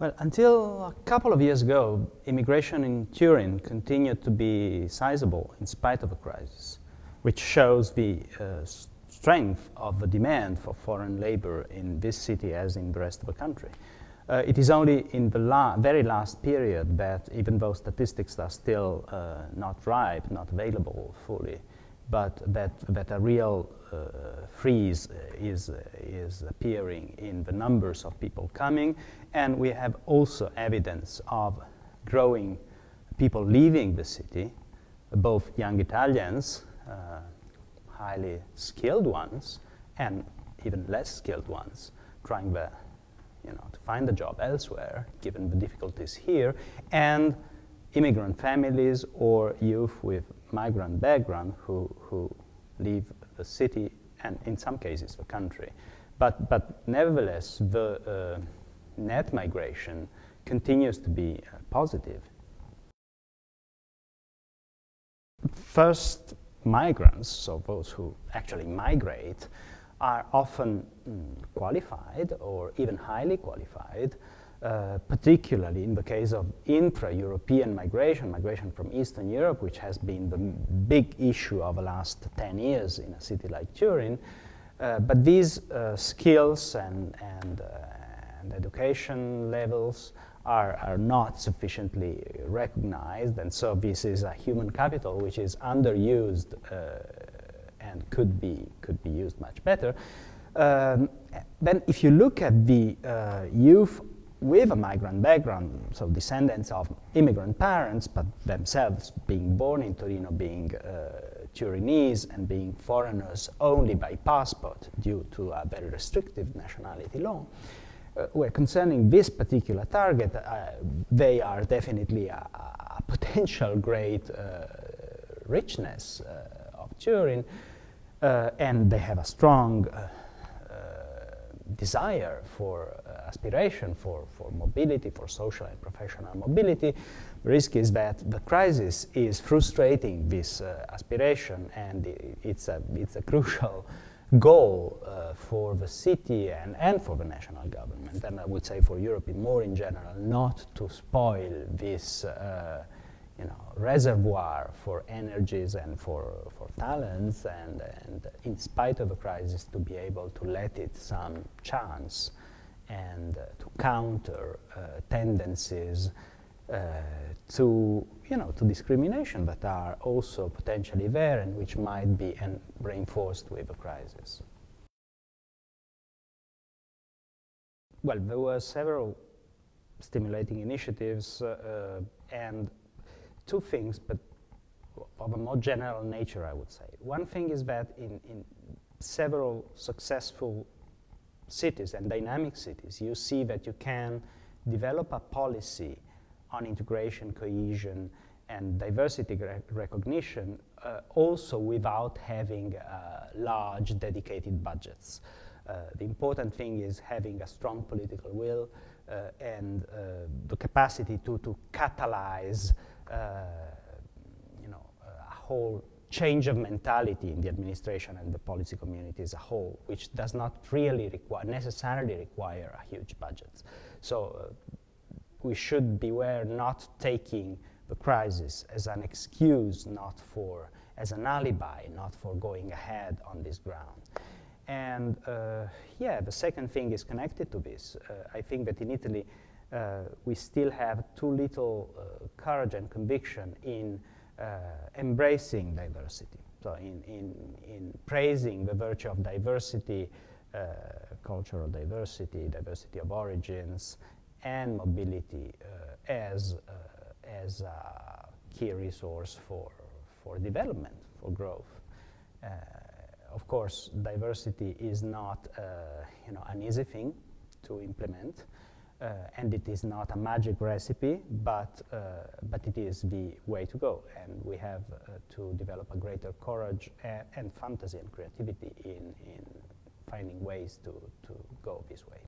Well, until a couple of years ago, immigration in Turin continued to be sizable in spite of a crisis, which shows the strength of the demand for foreign labor in this city as in the rest of the country. It is only in the very last period that, even though statistics are still not ripe, not available fully, but that a real freeze is appearing in the numbers of people coming, and we have also evidence of growing people leaving the city, both young Italians, highly skilled ones, and even less skilled ones, trying to find a job elsewhere, given the difficulties here, and immigrant families or youth with migrant background who leave the city and, in some cases, the country. But nevertheless, the net migration continues to be positive. First, migrants, so those who actually migrate, are often qualified or even highly qualified, particularly in the case of intra-European migration, migration from Eastern Europe, which has been the big issue of the last 10 years in a city like Turin. But these skills and education levels are not sufficiently recognized, and so this is a human capital which is underused and could be used much better. Then if you look at the youth with a migrant background, so descendants of immigrant parents, but themselves being born in Torino, being Turinese, and being foreigners only by passport due to a very restrictive nationality law, where concerning this particular target, they are definitely a potential great richness of Turin, and they have a strong desire for aspiration for mobility, for social and professional mobility. The risk is that the crisis is frustrating this aspiration, and it's a crucial goal for the city and for the national government, and I would say for Europe more in general, not to spoil this reservoir for energies and for talents, and in spite of the crisis to be able to let it some chance and to counter tendencies to discrimination that are also potentially there and which might be reinforced with the crisis. Well, there were several stimulating initiatives and two things, but of a more general nature, I would say. One thing is that in several successful cities and dynamic cities, you see that you can develop a policy on integration, cohesion, and diversity recognition also without having large dedicated budgets. The important thing is having a strong political will and the capacity to catalyze a whole change of mentality in the administration and the policy community as a whole, which does not really necessarily require a huge budget. So we should beware not taking the crisis as an excuse, as an alibi, not for going ahead on this ground. And yeah, the second thing is connected to this. I think that in Italy, we still have too little courage and conviction in embracing diversity. So in praising the virtue of diversity, cultural diversity, diversity of origins, and mobility as a key resource for development, for growth. Of course, diversity is not an easy thing to implement, and it is not a magic recipe, but it is the way to go, and we have to develop a greater courage and fantasy and creativity in finding ways to go this way.